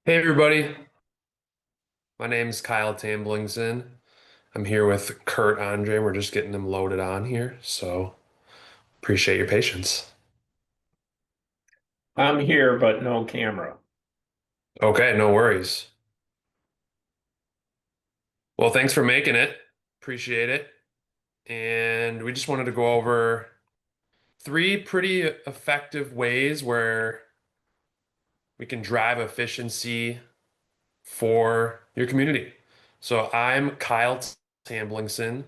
Hey everybody, my name is Kyle Tamblingson. I'm here with Kurt Andre. We're just getting them loaded on here, so appreciate your patience. I'm here, but no camera. Okay, no worries. Well, thanks for making it. Appreciate it. And we just wanted to go over three pretty effective ways where we can drive efficiency for your community. So I'm Kyle Tamblingson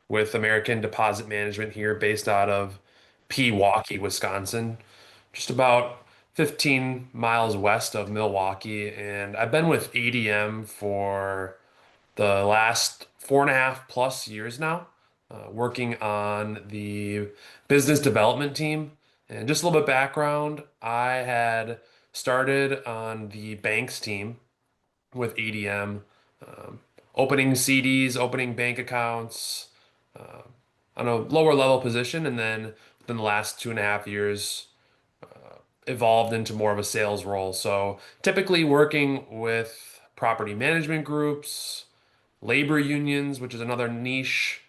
with American Deposit Management here, based out of Pewaukee, Wisconsin, just about 15 miles west of Milwaukee. And I've been with ADM for the last 4.5+ years now, working on the business development team. And just a little bit of background, I had started on the banks team with ADM, um, opening CDs, opening bank accounts, uh, on a lower level position, and then within the last 2.5 years, evolved into more of a sales role. So typically working with property management groups, labor unions, which is another niche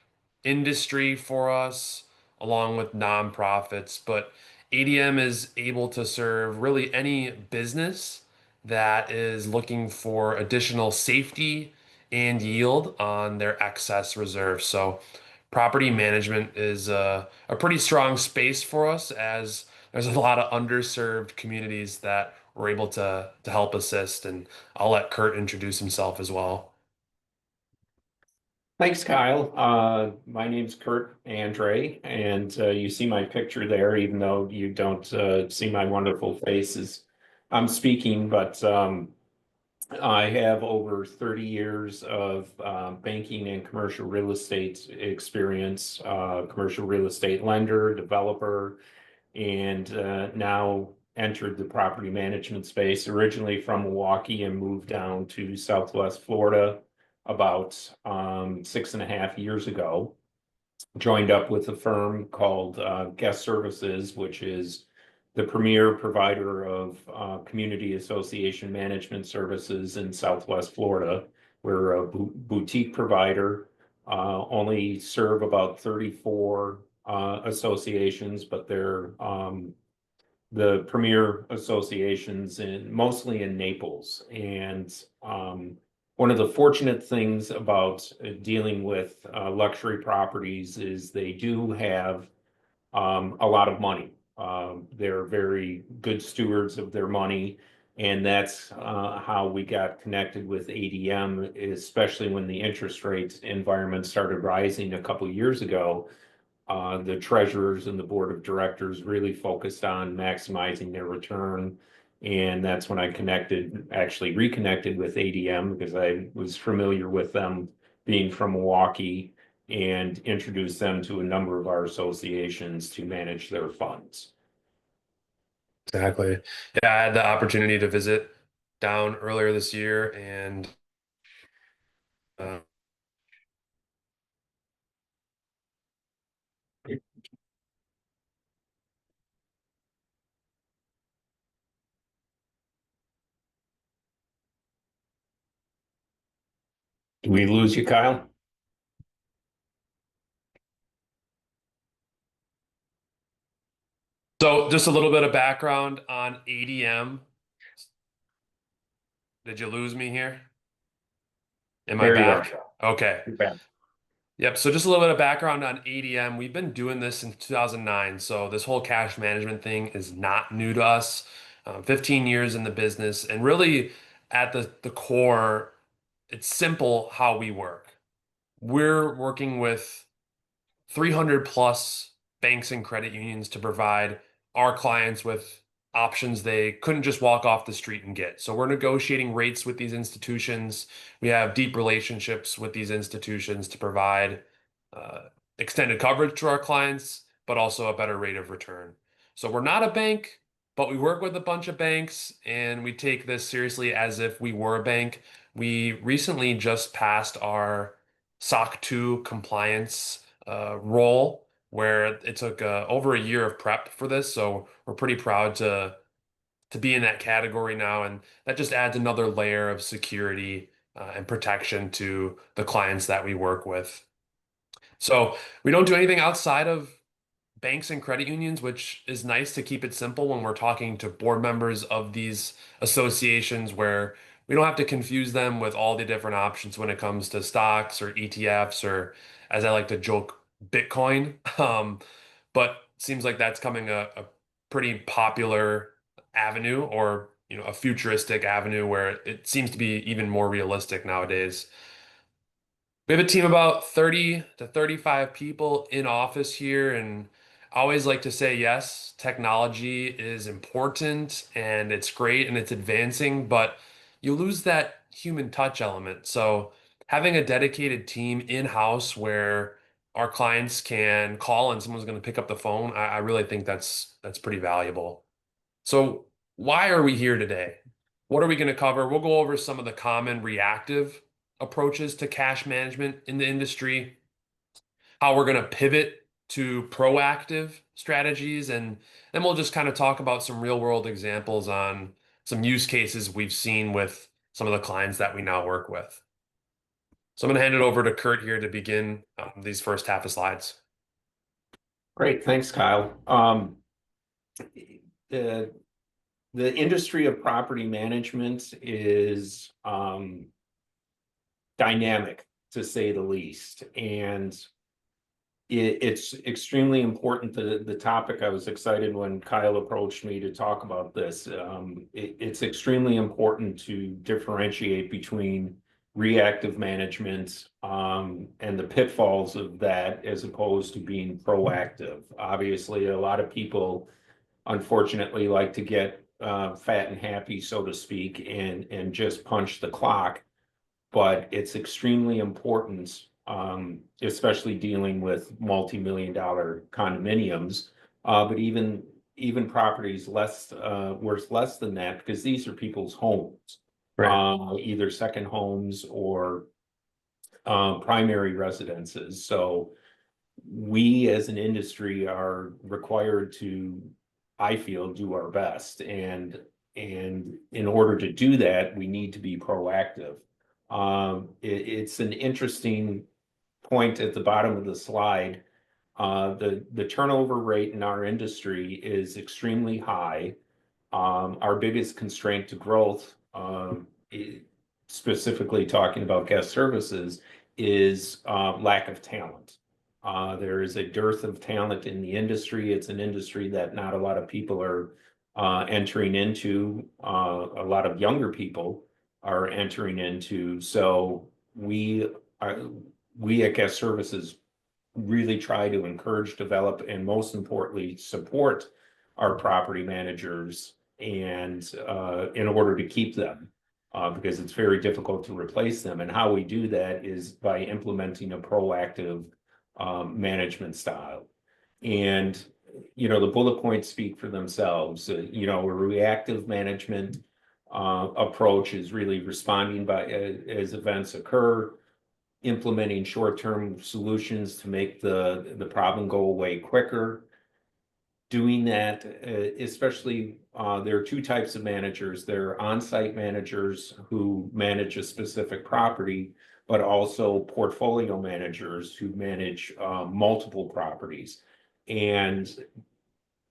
industry for us, along with nonprofits. But ADM is able to serve really any business that is looking for additional safety and yield on their excess reserves. So property management is a pretty strong space for us, as there's a lot of underserved communities that we're able to help assist. And I'll let Kurt introduce himself as well. Thanks, Kyle. My name's Kurt Andre, and you see my picture there, even though you don't see my wonderful face as I'm speaking. But I have over 30 years of banking and commercial real estate experience, commercial real estate lender, developer, and now entered the property management space, originally from Milwaukee and moved down to Southwest Florida about 6.5 years ago. Joined up with a firm called Guest Services, which is the premier provider of community association management services in Southwest Florida. We're a boutique provider, only serve about 34 associations, but they're the premier associations mostly in Naples. And one of the fortunate things about dealing with luxury properties is they do have a lot of money. They're very good stewards of their money. And that's how we got connected with ADM, especially when the interest rate environment started rising a couple of years ago. The treasurers and the board of directors really focused on maximizing their return. And that's when I actually reconnected with ADM, because I was familiar with them being from Milwaukee, and introduced them to a number of our associations to manage their funds. Exactly. Yeah, I had the opportunity to visit down earlier this year, and uh, Did we lose you, Kyle? so just a little bit of background on ADM. Did you lose me here? Am I There you are. back? Okay. You're back. Yep. So just a little bit of background on ADM. We've been doing this since 2009. So this whole cash management thing is not new to us. 15 years in the business, and really at the core, it's simple how we work. We're working with 300 plus banks and credit unions to provide our clients with options they couldn't just walk off the street and get. So we're negotiating rates with these institutions. We have deep relationships with these institutions to provide uh, extended coverage to our clients, but also a better rate of return. So we're not a bank, but we work with a bunch of banks, and we take this seriously as if we were a bank. We recently just passed our SOC 2 compliance role, where it took over a year of prep for this. So we're pretty proud to be in that category now, and that just adds another layer of security and protection to the clients that we work with. So we don't do anything outside of banks and credit unions, which is nice to keep it simple when we're talking to board members of these associations, where we don't have to confuse them with all the different options when it comes to stocks or ETFs or, as I like to joke, Bitcoin. But seems like that's coming a pretty popular avenue, or a futuristic avenue where it seems to be even more realistic nowadays. We have a team about 30 to 35 people in office here, and I always like to say, yes, technology is important and it's great and it's advancing, but you lose that human touch element. So having a dedicated team in-house where our clients can call and someone's going to pick up the phone, I really think that's pretty valuable. So why are we here today? What are we going to cover? We'll go over some of the common reactive approaches to cash management in the industry, how we're going to pivot to proactive strategies, and then we'll just kind of talk about some real world examples on some use cases we've seen with some of the clients that we now work with. So I'm going to hand it over to Kurt here to begin these first half of slides. Great, thanks, Kyle. The the industry of property management is dynamic, to say the least, and it's extremely important. The topic, I was excited when Kyle approached me to talk about this. It's extremely important to differentiate between reactive management and the pitfalls of that, as opposed to being proactive. Obviously, a lot of people, unfortunately, like to get fat and happy, so to speak, and just punch the clock. But it's extremely important, especially dealing with multi-million-dollar condominiums, but even properties worth less than that, because these are people's homes, Right. either second homes or primary residences. So we as an industry are required to, I feel, do our best. And in order to do that, we need to be proactive. It's an interesting point at the bottom of the slide. The turnover rate in our industry is extremely high. Our biggest constraint to growth, specifically talking about guest services, is lack of talent. There is a dearth of talent in the industry. It's an industry that not a lot of people are entering into. A lot of younger people are entering into. So we at Guest Services really try to encourage, develop, and most importantly, support our property managers, and in order to keep them, because it's very difficult to replace them. And how we do that is by implementing a proactive management style. And the bullet points speak for themselves. A reactive management approach is really responding as events occur, implementing short-term solutions to make the problem go away quicker. Doing that, especially, there are two types of managers. There are on-site managers who manage a specific property, but also portfolio managers who manage multiple properties. And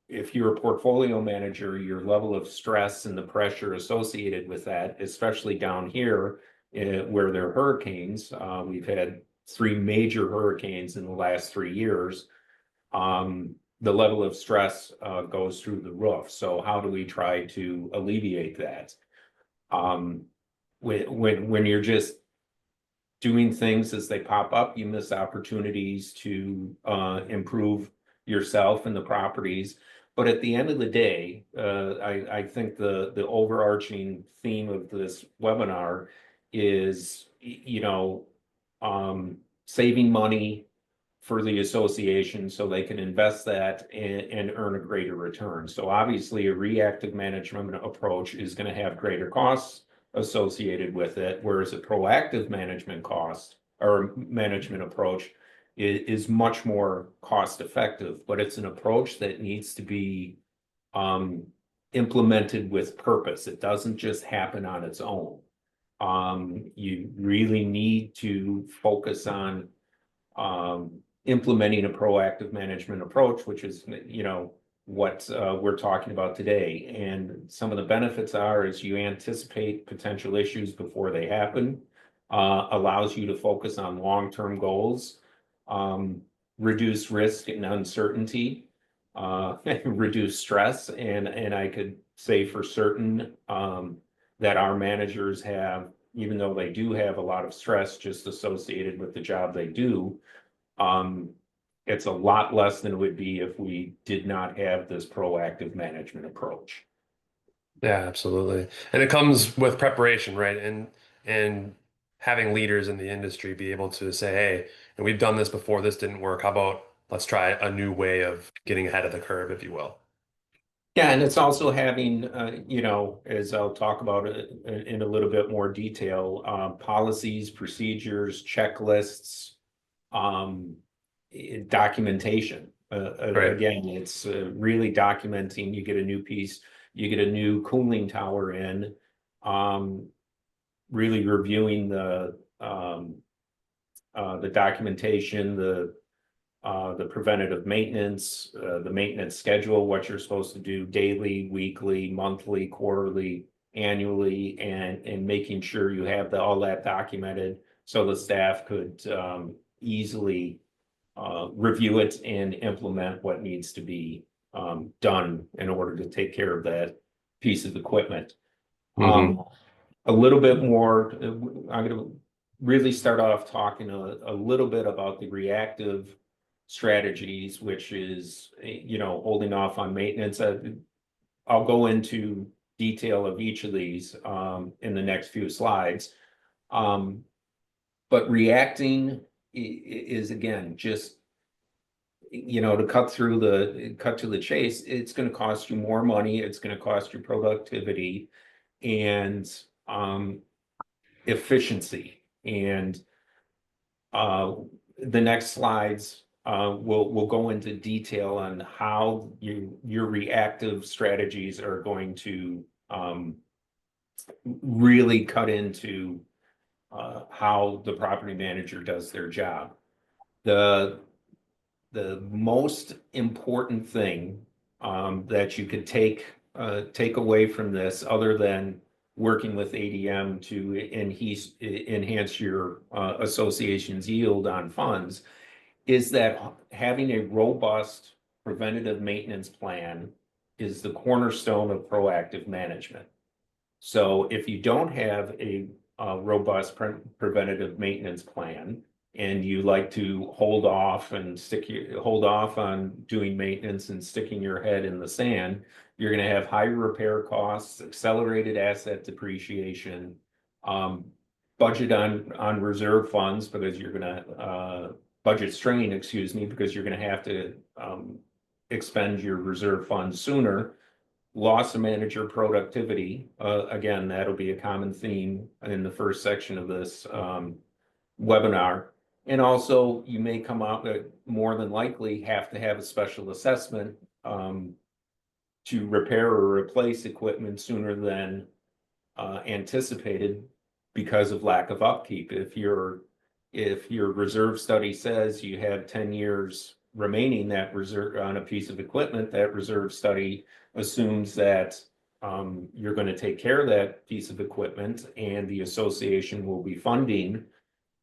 if you're a portfolio manager, your level of stress and the pressure associated with that, especially down here where there are hurricanes, we've had 3 major hurricanes in the last 3 years. The level of stress goes through the roof. So how do we try to alleviate that? When you're just doing things as they pop up, you miss opportunities to improve yourself and the properties. But at the end of the day, I think the overarching theme of this webinar is, saving money for the association so they can invest that and earn a greater return. So obviously, a reactive management approach is going to have greater costs associated with it, whereas a proactive management cost or management approach is much more cost effective. But it's an approach that needs to be implemented with purpose. It doesn't just happen on its own. You really need to focus on implementing a proactive management approach, which is, what we're talking about today. And some of the benefits are is you anticipate potential issues before they happen, allows you to focus on long-term goals, reduce risk and uncertainty, reduce stress. And I could say for certain that our managers have, even though they do have a lot of stress just associated with the job they do, it's a lot less than it would be if we did not have this proactive management approach. Yeah, absolutely. And it comes with preparation, right? And having leaders in the industry be able to say, hey, and we've done this before, this didn't work. How about let's try a new way of getting ahead of the curve, if you will. Yeah, and it's also having, as I'll talk about it in a little bit more detail, policies, procedures, checklists, um, documentation. Right. Again, it's really documenting. You get a new piece, you get a new cooling tower in, um, really reviewing the documentation, the preventative maintenance, the maintenance schedule, what you're supposed to do daily, weekly, monthly, quarterly, annually, and making sure you have all that documented so the staff could easily review it and implement what needs to be done in order to take care of that piece of equipment. Hmm. A little bit more, I'm going to really start off talking a little bit about the reactive strategies, which is, holding off on maintenance. I'll go into detail of each of these in the next few slides. Um, but reacting is again just, to cut to the chase. It's going to cost you more money. It's going to cost you productivity and efficiency. And uh, the next slides will go into detail on how your reactive strategies are going to really cut into how the property manager does their job. The the most important thing that you could take away from this, other than working with ADM to enhance your association's yield on funds, is that having a robust preventative maintenance plan is the cornerstone of proactive management. So if you don't have a robust preventative maintenance plan, and you like to hold off on doing maintenance and sticking your head in the sand, you're going to have high repair costs, accelerated asset depreciation, um, budget on reserve funds because you're going to budget strain, excuse me, because you're going to have to expend your reserve funds sooner. Loss of manager productivity. Again, that'll be a common theme in the first section of this webinar. And also, you may come out that more than likely have to have a special assessment to repair or replace equipment sooner than anticipated because of lack of upkeep. If your reserve study says you have 10 years remaining that reserve on a piece of equipment, that reserve study assumes that you're going to take care of that piece of equipment and the association will be funding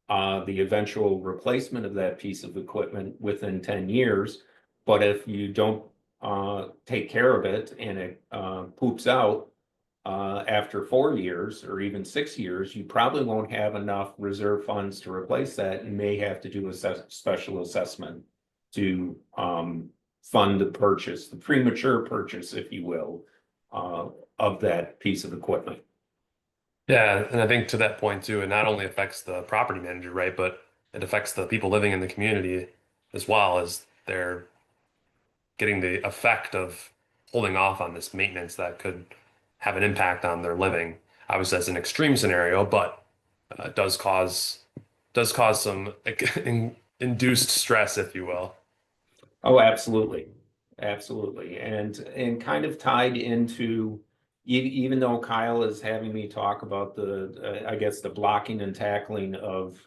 the eventual replacement of that piece of equipment within 10 years. But if you don't take care of it and it poops out after 4 years or even 6 years, you probably won't have enough reserve funds to replace that and may have to do a special assessment to fund the purchase, the premature purchase, if you will, of that piece of equipment. Yeah, and I think to that point too, it not only affects the property manager, right, but it affects the people living in the community as well, as they're getting the effect of holding off on this maintenance that could have an impact on their living. Obviously, that's an extreme scenario, but it does cause some like, induced stress, if you will. Oh, absolutely. absolutely. And kind of tied into, even though Kyle is having me talk about I guess, the blocking and tackling of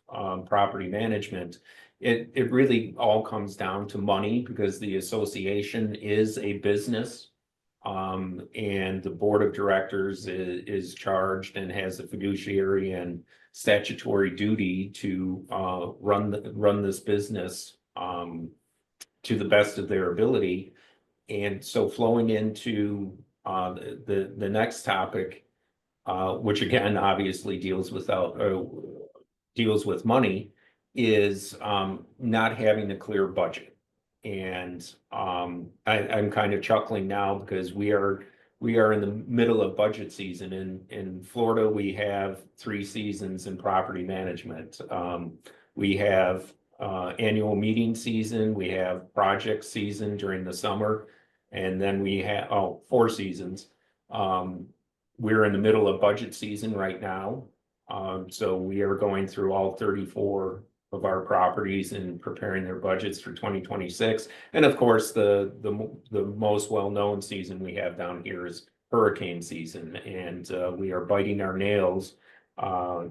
property management, it really all comes down to money because the association is a business. And the board of directors is charged and has the fiduciary and statutory duty to run this business to the best of their ability. And so flowing into the next topic, which again obviously deals with money, is not having a clear budget. And I'm kind of chuckling now because we are in the middle of budget season. In Florida, we have 3 seasons in property management. We have annual meeting season, we have project season during the summer, and then we have 4 seasons. We're in the middle of budget season right now. So we are going through all 34 of our properties and preparing their budgets for 2026. And of course, the most well-known season we have down here is hurricane season, and we are biting our nails.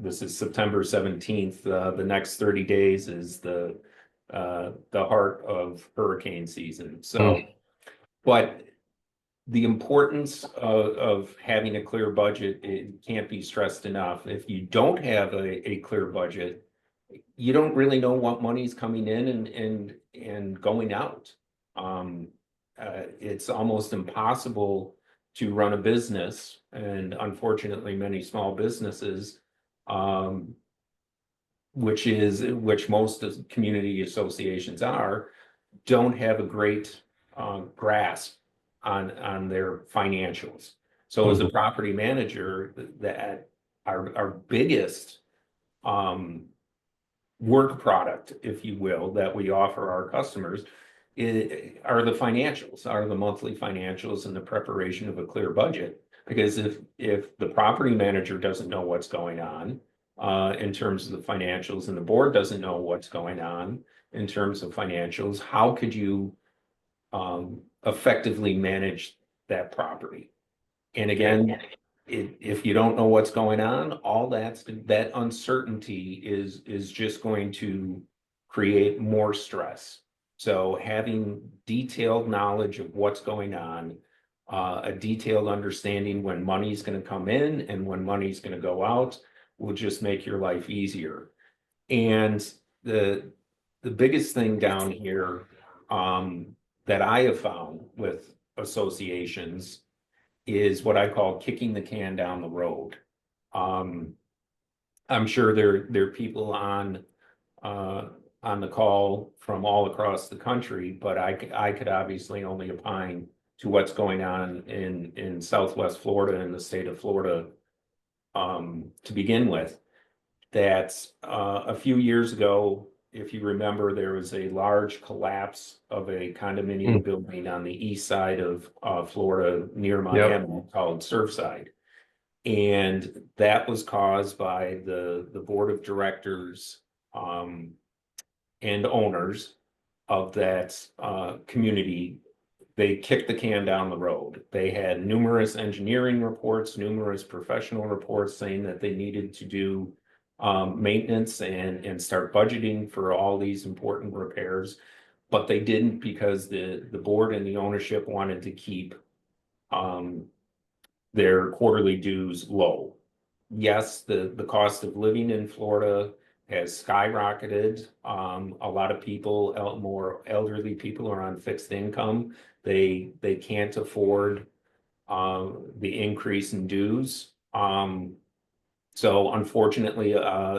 This is September 17th. The next 30 days is the heart of hurricane season. So, but the importance of having a clear budget, it can't be stressed enough. If you don't have a clear budget, you don't really know what money's coming in and going out. It's almost impossible to run a business, and unfortunately, many small businesses, which most of community associations don't have a great grasp on their financials. So as a property manager, that our biggest work product, if you will, that we offer our customers are the monthly financials and the preparation of a clear budget. Because if the property manager doesn't know what's going on in terms of the financials, and the board doesn't know what's going on in terms of financials, how could you effectively manage that property? And again, if you don't know what's going on, all that uncertainty is just going to create more stress. So having detailed knowledge of what's going on, a detailed understanding when money's going to come in and when money's going to go out, will just make your life easier. And the biggest thing down here that I have found with associations is what I call kicking the can down the road. I'm sure there are people on the call from all across the country, but I could obviously only opine to what's going on in Southwest Florida and the state of Florida to begin with. That a few years ago, if you remember, there was a large collapse of a condominium building on the east side of Florida near Miami called Surfside. And that was caused by the board of directors and owners of that community. They kicked the can down the road. They had numerous engineering reports, numerous professional reports saying that they needed to do maintenance and start budgeting for all these important repairs, but they didn't because the board and the ownership wanted to keep their quarterly dues low. Yes, the cost of living in Florida has skyrocketed. A lot of people, more elderly people, are on fixed income. They can't afford the increase in dues. So unfortunately,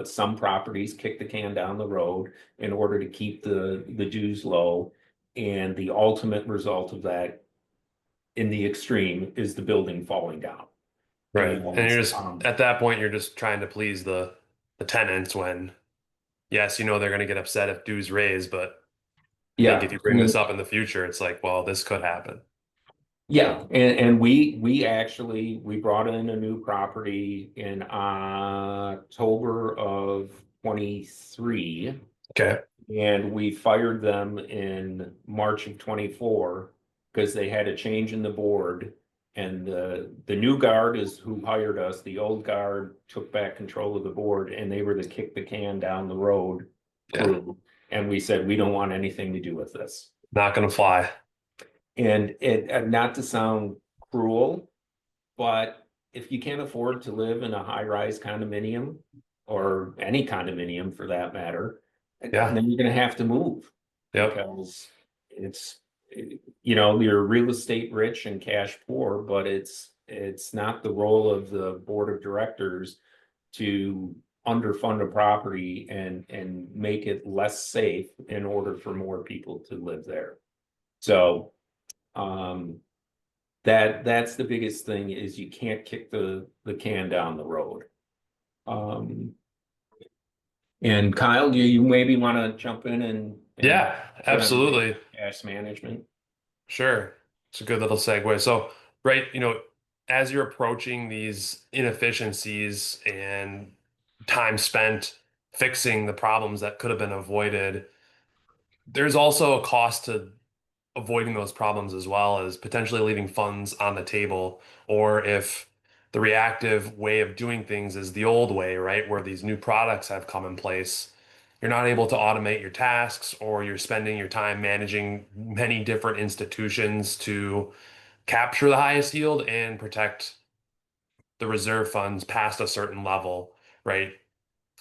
some properties kick the can down the road in order to keep the dues low. And the ultimate result of that, in the extreme, is the building falling down. Right. And And you're just at that point, you're just trying to please the tenants when, yes, you know they're going to get upset if dues raise, but I think yeah, if you bring this up in the future, it's like, well, this could happen. yeah, and we brought in a new property in October of 23. Okay. And we fired them in March of 24. because they had a change in the board. And the new guard is who hired us. The old guard took back control of the board, and they were the kick the can down the road Yeah, crew. And we said, we don't want anything to do with this. not gonna fly. And not to sound cruel, but if you can't afford to live in a high-rise condominium or any condominium for that matter, Yeah, then you're gonna have to move yep. because it's, you're real estate rich and cash poor, but it's not the role of the board of directors to underfund a property and make it less safe in order for more people to live there. So, um, that's the biggest thing is you can't kick the can down the road. Um, and Kyle, do you maybe want to jump in and Yeah, put on absolutely. cash management? Sure. It's a good little segue. So, right, as you're approaching these inefficiencies and time spent fixing the problems that could have been avoided, there's also a cost to avoiding those problems as well as potentially leaving funds on the table. Or if the reactive way of doing things is the old way, right, where these new products have come in place, you're not able to automate your tasks, or you're spending your time managing many different institutions to capture the highest yield and protect the reserve funds past a certain level, right?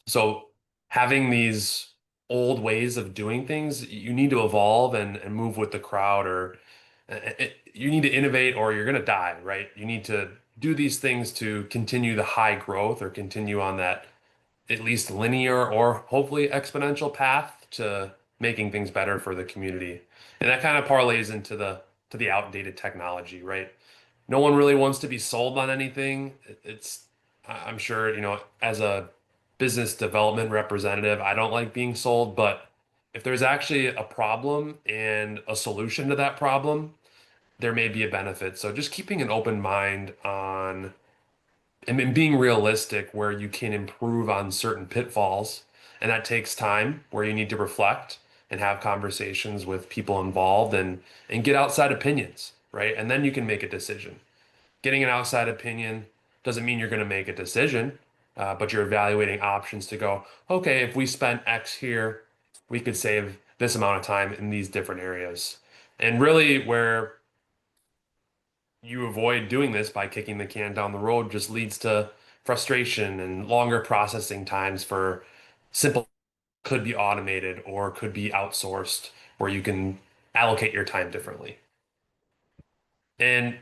So having these old ways of doing things, you need to evolve and move with the crowd, or you need to innovate or you're going to die, right? You need to do these things to continue the high growth or continue on that at least linear or hopefully exponential path to making things better for the community. And that kind of parlays into the outdated technology, right? No one really wants to be sold on anything. I'm sure, as a business development representative, I don't like being sold, but if there's actually a problem and a solution to that problem, there may be a benefit. So just keeping an open mind on and being realistic where you can improve on certain pitfalls. And that takes time where you need to reflect and have conversations with people involved and get outside opinions, right? And then you can make a decision. Getting an outside opinion doesn't mean you're going to make a decision, but you're evaluating options to go, okay, if we spent X here, we could save this amount of time in these different areas. And really, where you avoid doing this by kicking the can down the road just leads to frustration and longer processing times for simple could be automated or could be outsourced where you can allocate your time differently. And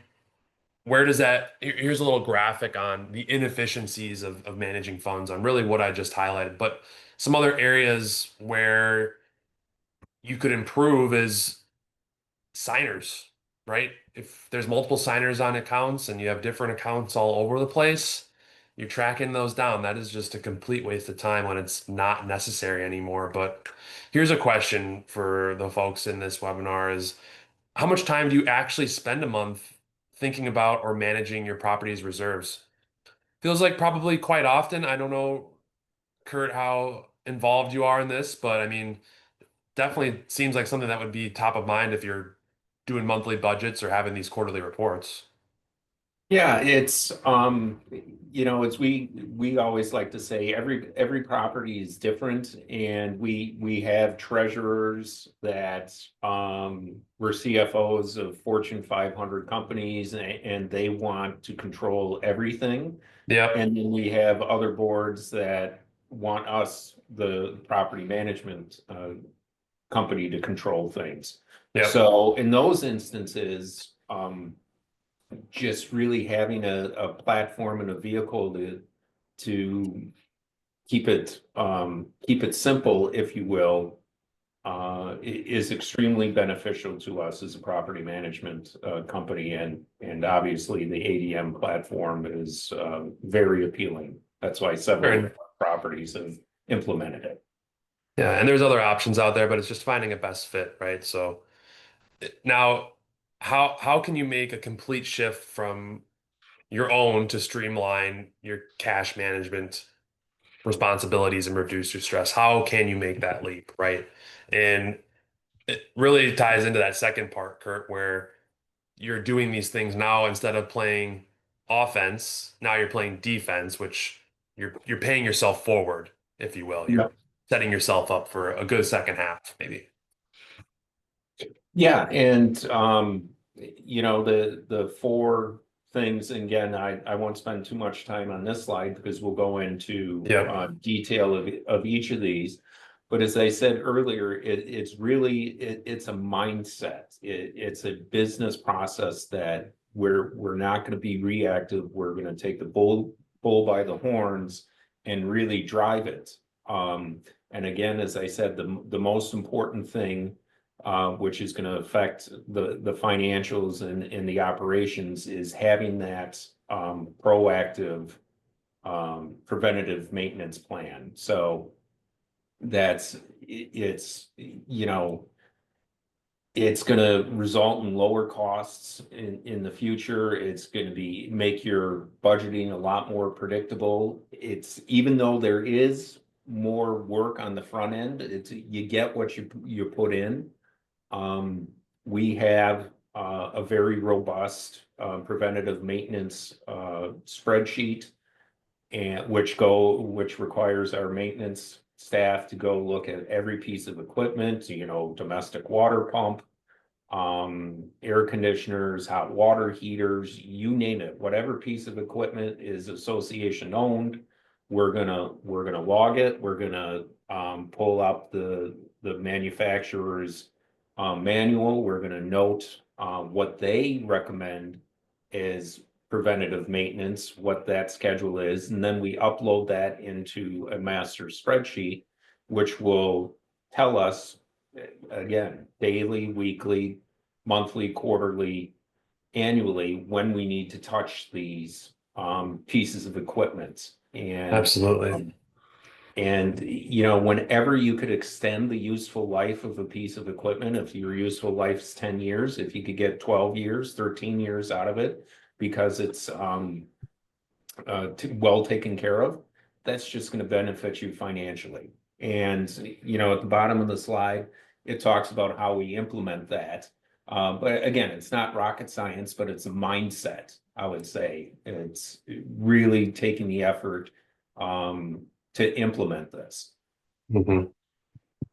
where does that, here's a little graphic on the inefficiencies of managing funds on really what I just highlighted, but some other areas where you could improve is signers, right? If there's multiple signers on accounts and you have different accounts all over the place, you're tracking those down. That is just a complete waste of time when it's not necessary anymore. But here's a question for the folks in this webinar is how much time do you actually spend a month thinking about or managing your property's reserves? Feels like probably quite often. I don't know, Kurt, how involved you are in this, but I mean, definitely seems like something that would be top of mind if you're doing monthly budgets or having these quarterly reports. Yeah, it's it's we always like to say every property is different, and we have treasurers that were CFOs of Fortune 500 companies, and they want to control everything. Yep. And then we have other boards that want us, the property management company, to control things. Yep. So in those instances, just really having a platform and a vehicle to keep it simple, if you will, is extremely beneficial to us as a property management company, and obviously the ADM platform is very appealing. That's why Sure. several of And our properties have implemented it. yeah, and there's other options out there, but it's just finding a best fit, right? So now how can you make a complete shift from your own to streamline your cash management responsibilities and reduce your stress? How can you make that leap, right? And it really ties into that second part, Kurt, where you're doing these things now instead of playing offense. Now you're playing defense, which you're paying yourself forward, if you will. Yeah. You're setting yourself up for a good second half, maybe. Yeah, and the four things, and again, I won't spend too much time on this slide because we'll go into Yeah, detail of each of these. But as I said earlier, it's really it's a mindset. It's a business process that we're not going to be reactive. We're going to take the bull by the horns and really drive it. And again, as I said, the most important thing which is going to affect the financials and the operations, is having that proactive preventative maintenance plan. So it's going to result in lower costs in the future. It's going to make your budgeting a lot more predictable. It's, even though there is more work on the front end, you get what you put in. Um, we have a very robust preventative maintenance spreadsheet, and which requires our maintenance staff to go look at every piece of equipment, domestic water pump, air conditioners, hot water heaters, you name it, whatever piece of equipment is association owned, we're gonna log it. We're gonna pull up the manufacturer's manual. We're gonna note what they recommend as preventative maintenance, what that schedule is, and then we upload that into a master spreadsheet, which will tell us, again, daily, weekly, monthly, quarterly, annually, when we need to touch these pieces of equipment. absolutely. Whenever you could extend the useful life of a piece of equipment, if your useful life is 10 years, if you could get 12 years, 13 years out of it because it's well taken care of, that's just going to benefit you financially. And, at the bottom of the slide, it talks about how we implement that. But again, it's not rocket science, but it's a mindset, I would say. It's really taking the effort to implement this. Hmm.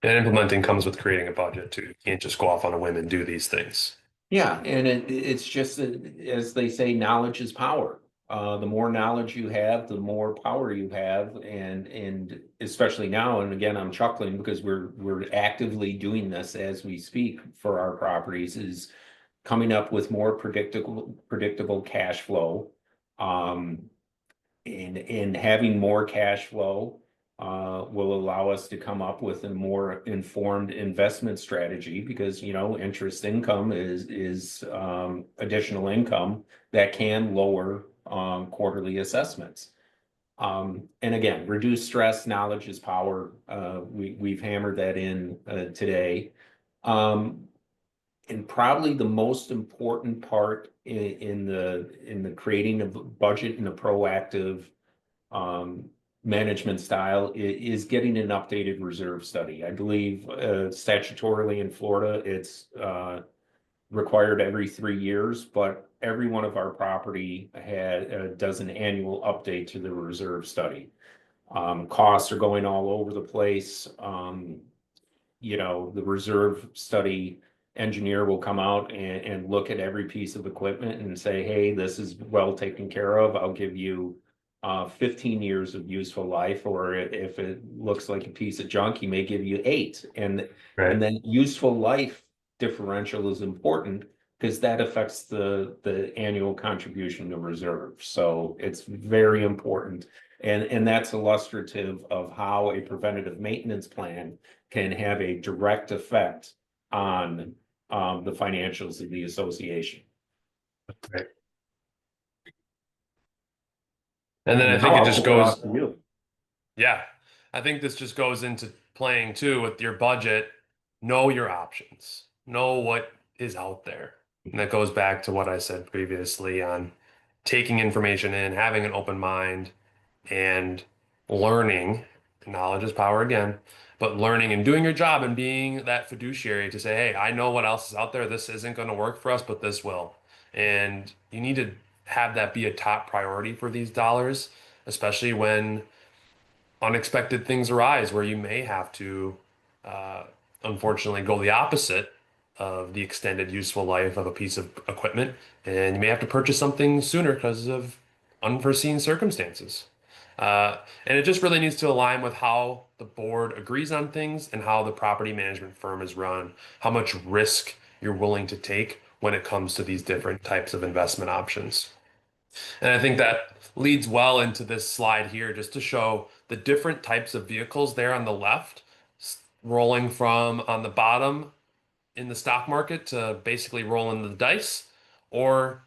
And implementing comes with creating a budget too. You can't just go off on a whim and do these things. Yeah, and it's just as they say, knowledge is power. The more knowledge you have, the more power you have, and especially now. And again, I'm chuckling because we're actively doing this as we speak for our properties. Is coming up with more predictable cash flow, um, and having more cash flow will allow us to come up with a more informed investment strategy, because interest income is additional income that can lower quarterly assessments. And again, reduce stress, knowledge is power. We've hammered that in today. And probably the most important part in the creating of a budget in a proactive um, management style is getting an updated reserve study. I believe statutorily in Florida, it's required every 3 years, but every one of our property does an annual update to the reserve study. Costs are going all over the place. The reserve study engineer will come out and look at every piece of equipment and say, hey, this is well taken care of. I'll give you 15 years of useful life, or if it looks like a piece of junk, he may give you 8. And Right. then useful life differential is important because that affects the annual contribution to reserve. So it's very important. And that's illustrative of how a preventative maintenance plan can have a direct effect on the financials of the association. Right. And then I And think now it I'll just pull it goes, off to you. yeah, I think this just goes into playing too with your budget. Know your options, know what is out there. And that goes back to what I said previously on taking information in, having an open mind, and learning. Knowledge is power again, but learning and doing your job and being that fiduciary to say, hey, I know what else is out there. This isn't going to work for us, but this will. And you need to have that be a top priority for these dollars, especially when unexpected things arise where you may have to, uh, unfortunately, go the opposite of the extended useful life of a piece of equipment, and you may have to purchase something sooner because of unforeseen circumstances. And it just really needs to align with how the board agrees on things and how the property management firm is run, how much risk you're willing to take when it comes to these different types of investment options. And I think that leads well into this slide here, just to show the different types of vehicles there on the left, rolling from on the bottom in the stock market to basically rolling the dice, or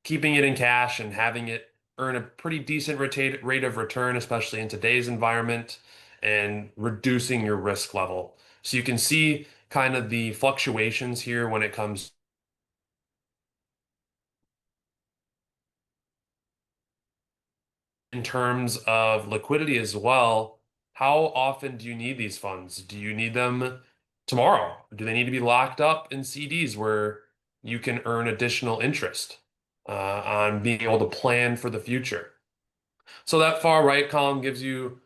keeping it in cash and having it earn a pretty decent rate of return, especially in today's environment, and reducing your risk level. So you can see kind of the fluctuations here when it comes in terms of liquidity as well. How often do you need these funds? Do you need them tomorrow? Do they need to be locked up in CDs where you can earn additional interest on being able to plan for the future? So that far right column gives you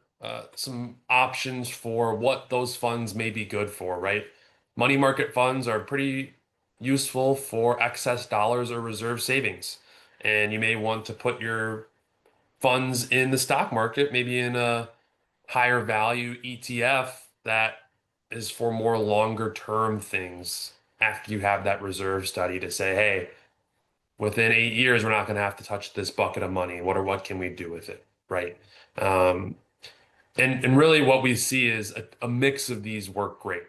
some options for what those funds may be good for, right? Money market funds are pretty useful for excess dollars or reserve savings. And you may want to put your funds in the stock market, maybe in a higher value ETF that is for more longer term things after you have that reserve study to say, hey, within 8 years, we're not going to have to touch this bucket of money. What can we do with it? Right. Um, and really what we see is a mix of these work great.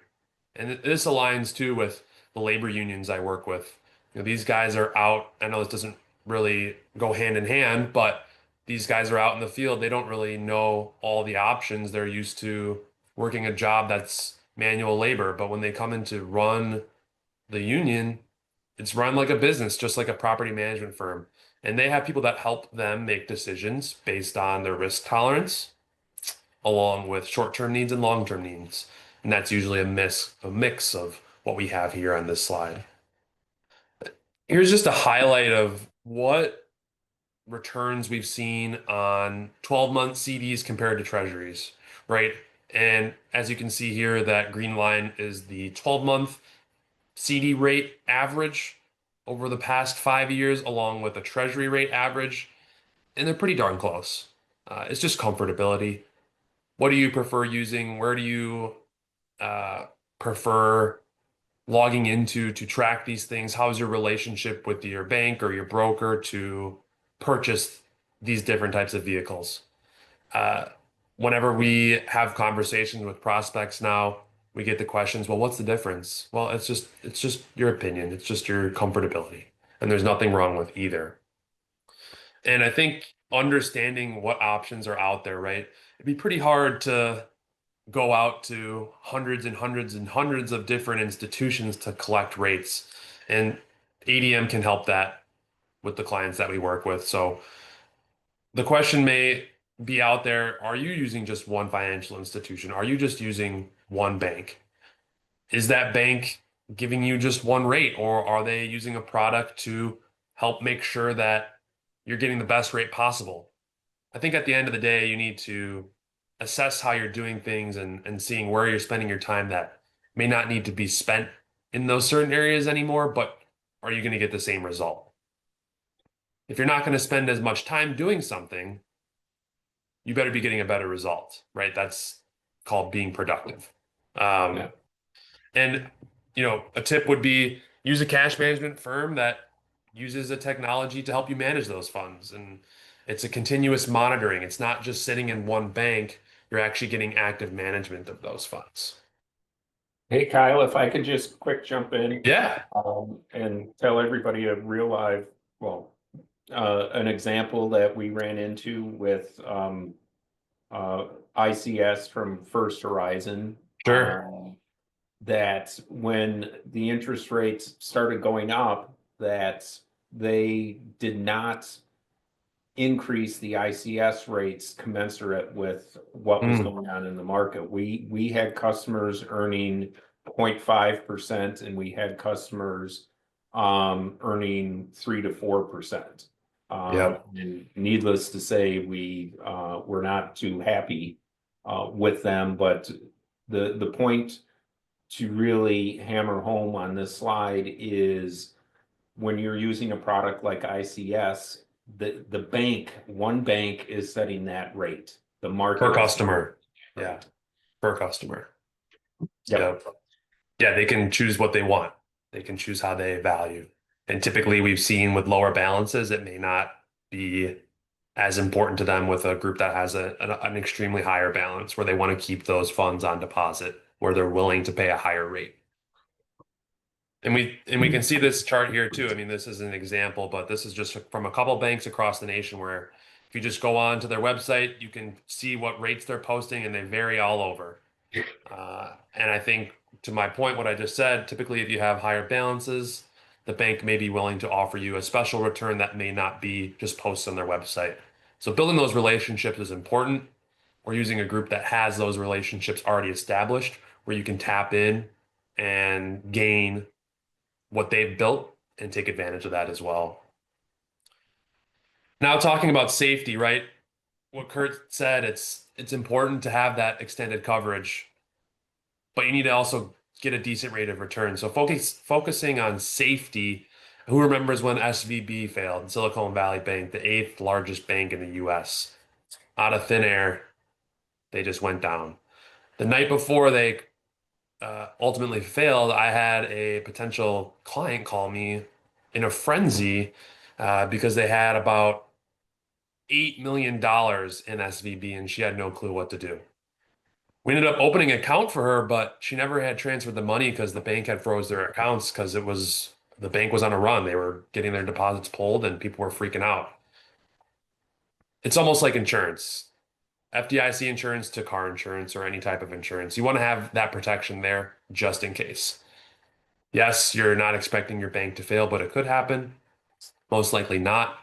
And this aligns too with the labor unions I work with. These guys are out. I know this doesn't really go hand in hand, but these guys are out in the field. They don't really know all the options. They're used to working a job that's manual labor. But when they come in to run the union, it's run like a business, just like a property management firm. And they have people that help them make decisions based on their risk tolerance, along with short-term needs and long-term needs. And that's usually a mix of what we have here on this slide. Here's just a highlight of what returns we've seen on 12-month CDs compared to treasuries, right? And as you can see here, that green line is the 12-month CD rate average over the past 5 years, along with a treasury rate average, and they're pretty darn close. It's just comfortability. What do you prefer using? Where do you uh, prefer logging into to track these things? How's your relationship with your bank or your broker to purchase these different types of vehicles? Uh, Whenever we have conversations with prospects now, we get the questions, well, what's the difference? Well, it's just your opinion. It's just your comfortability. And there's nothing wrong with either. And I think understanding what options are out there, right? It'd be pretty hard to go out to hundreds and hundreds and hundreds of different institutions to collect rates. And ADM can help that with the clients that we work with. So the question may be out there, are you using just one financial institution? Are you just using one bank? Is that bank giving you just one rate, or are they using a product to help make sure that you're getting the best rate possible? I think at the end of the day, you need to assess how you're doing things and seeing where you're spending your time that may not need to be spent in those certain areas anymore, but are you going to get the same result? If you're not going to spend as much time doing something, you better be getting a better result, right? That's called being productive. Yeah. Um, and a tip would be use a cash management firm that uses a technology to help you manage those funds. And it's a continuous monitoring. It's not just sitting in one bank. You're actually getting active management of those funds. Hey, Kyle, if I could just quick jump in Yeah, and tell everybody a real live, well, an example that we ran into with uh, ICS from First Horizon. sure. That when the interest rates started going up, that they did not increase the ICS rates commensurate with what was Mm, going on in the market. We had customers earning 0.5% and we had customers earning 3 to 4%. Yep. And needless to say, we're not too happy with them, but the point to really hammer home on this slide is when you're using a product like ICS, the bank, one bank is setting that rate. The Per market is setting customer. that Yeah. rate. Per customer. Yep. Yep. Yeah, they can choose what they want. They can choose how they value. And typically we've seen with lower balances, it may not be as important to them with a group that has an extremely higher balance where they want to keep those funds on deposit, where they're willing to pay a higher rate. And we can see this chart here too. I mean, this is an example, but this is just from a couple banks across the nation where if you just go on to their website, you can see what rates they're posting and they vary all over. And I think to my point, what I just said, typically if you have higher balances, the bank may be willing to offer you a special return that may not be just posted on their website. So building those relationships is important. We're using a group that has those relationships already established where you can tap in and gain what they've built and take advantage of that as well. Now talking about safety, right? What Kurt said, it's important to have that extended coverage, but you need to also get a decent rate of return. So focusing on safety. Who remembers when SVB failed? Silicon Valley Bank, the eighth largest bank in the US. Out of thin air, they just went down. The night before they ultimately failed, I had a potential client call me in a frenzy because they had about $8 million in SVB and she had no clue what to do. We ended up opening an account for her, but she never had transferred the money because the bank had froze their accounts because the bank was on a run. They were getting their deposits pulled and people were freaking out. It's almost like insurance. FDIC insurance to car insurance or any type of insurance. You want to have that protection there just in case. Yes, you're not expecting your bank to fail, but it could happen. Most likely not.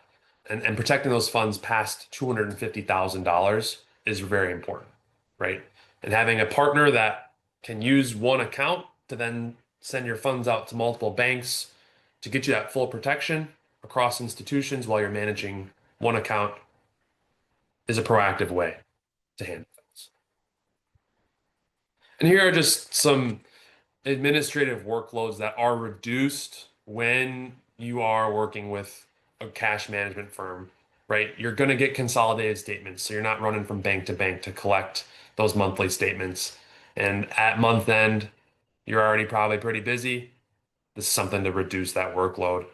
And protecting those funds past $250,000 is very important, right? And having a partner that can use one account to then send your funds out to multiple banks to get you that full protection across institutions while you're managing one account is a proactive way to handle things. And here are just some administrative workloads that are reduced when you are working with a cash management firm, right? You're going to get consolidated statements, so you're not running from bank to bank to collect those monthly statements. And at month end, you're already probably pretty busy. This is something to reduce that workload.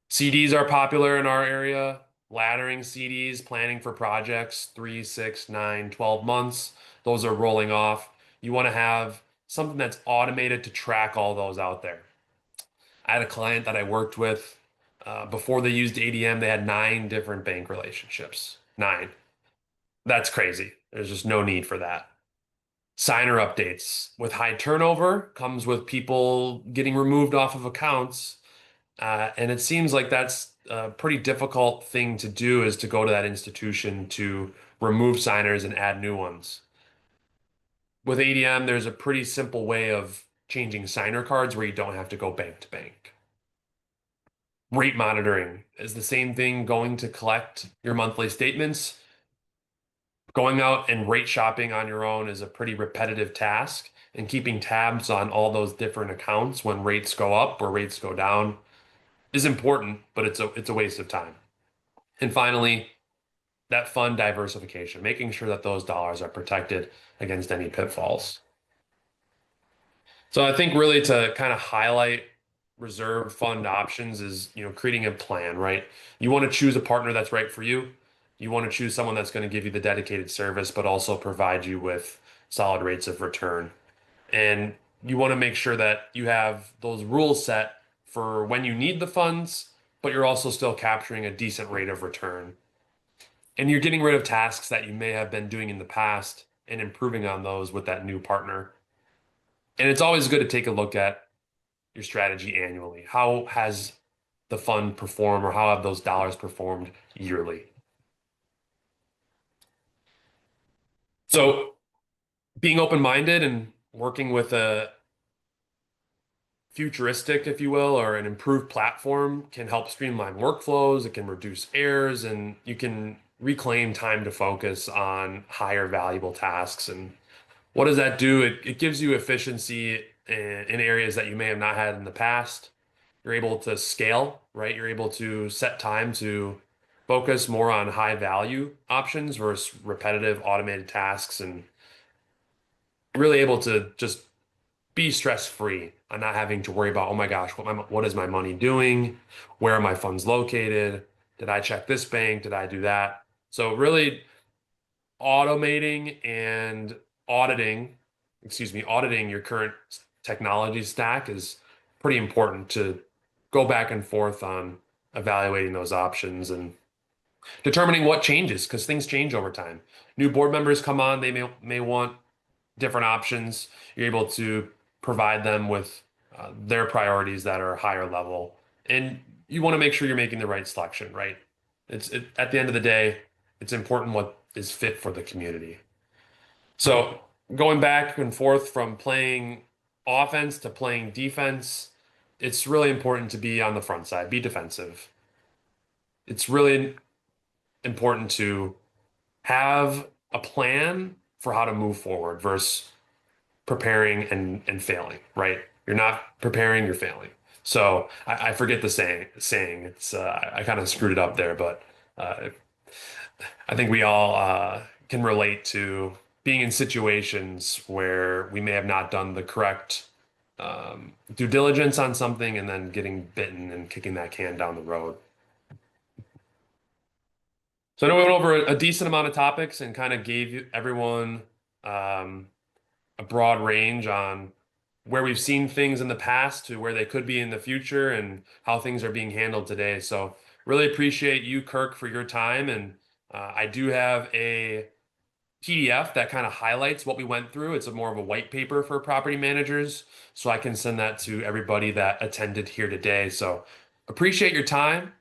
CDs are popular in our area. Laddering CDs, planning for projects, 3, 6, 9, 12 months. Those are rolling off. You want to have something that's automated to track all those out there. I had a client that I worked with before they used ADM, they had 9 different bank relationships. 9. That's crazy. There's just no need for that. Signer updates. With high turnover comes with people getting removed off of accounts. And it seems like that's a pretty difficult thing to do is to go to that institution to remove signers and add new ones. With ADM, there's a pretty simple way of changing signer cards where you don't have to go bank to bank. Rate monitoring is the same thing going to collect your monthly statements. Going out and rate shopping on your own is a pretty repetitive task, and keeping tabs on all those different accounts when rates go up or rates go down is important, but it's a waste of time. And finally, that fund diversification, making sure that those dollars are protected against any pitfalls. So I think really to kind of highlight reserve fund options is, creating a plan, right? You want to choose a partner that's right for you. You want to choose someone that's going to give you the dedicated service, but also provide you with solid rates of return. And you want to make sure that you have those rules set for when you need the funds, but you're also still capturing a decent rate of return. And you're getting rid of tasks that you may have been doing in the past and improving on those with that new partner. And it's always good to take a look at your strategy annually. How has the fund performed or how have those dollars performed yearly? So being open-minded and working with a futuristic, if you will, or an improved platform can help streamline workflows. It can reduce errors, and you can reclaim time to focus on higher valuable tasks. And what does that do? It gives you efficiency in areas that you may have not had in the past. You're able to scale, right? You're able to set time to focus more on high value options versus repetitive automated tasks, and really able to just be stress free on not having to worry about, oh my gosh, what is my money doing? Where are my funds located? Did I check this bank? Did I do that? So really automating and auditing, auditing your current technology stack is pretty important to go back and forth on evaluating those options and determining what changes, because things change over time. New board members come on, they may want different options. You're able to provide them with their priorities that are higher level, and you want to make sure you're making the right selection, right? At the end of the day, it's important what is fit for the community. So going back and forth from playing offense to playing defense, it's really important to be on the front side, be defensive. It's really important to have a plan for how to move forward versus preparing and failing, right? You're not preparing, you're failing. So I forget the saying. It's I kind of screwed it up there, but uh, I think we all can relate to being in situations where we may have not done the correct due diligence on something and then getting bitten and kicking that can down the road. So I know we went over a decent amount of topics and kind of gave everyone um, a broad range on where we've seen things in the past to where they could be in the future and how things are being handled today. So really appreciate you, Kirk, for your time. And I do have a PDF that kind of highlights what we went through. It's a more of a white paper for property managers. So I can send that to everybody that attended here today. So appreciate your time.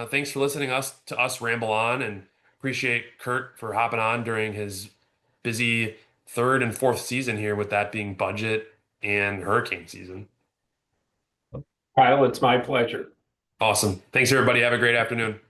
Thanks for listening to us ramble on, and appreciate Kurt for hopping on during his busy third and fourth season here, with that being budget and hurricane season. Kyle, it's my pleasure. Awesome. Thanks, everybody. Have a great afternoon.